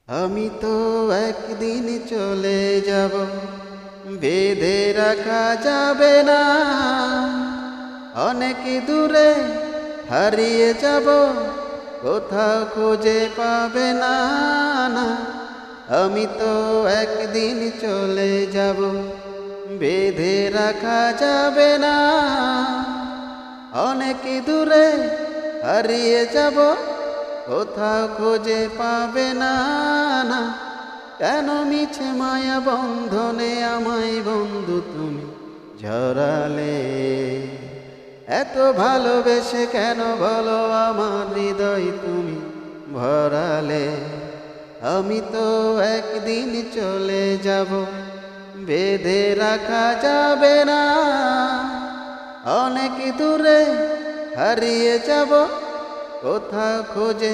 আমি তো একদিন চলে যাব, বেঁধে রাখা যাবে না। অনেক দূরে হারিয়ে যাব, কোথাও খুঁজে পাবে না। না, আমি তো একদিন চলে যাব, বেঁধে রাখা যাবে না। অনেক দূরে হারিয়ে যাব, কোথাও খুঁজে পাবে না। না, কেন মিছে মায়া বন্ধনে আমায় বন্ধু তুমি ঝরালে? এত ভালোবেসে কেন বলো আমার হৃদয় তুমি ভরালে? আমি তো একদিন চলে যাব, বেঁধে রাখা যাবে না। অনেক দূরে হারিয়ে যাব, কোথাও খুঁজে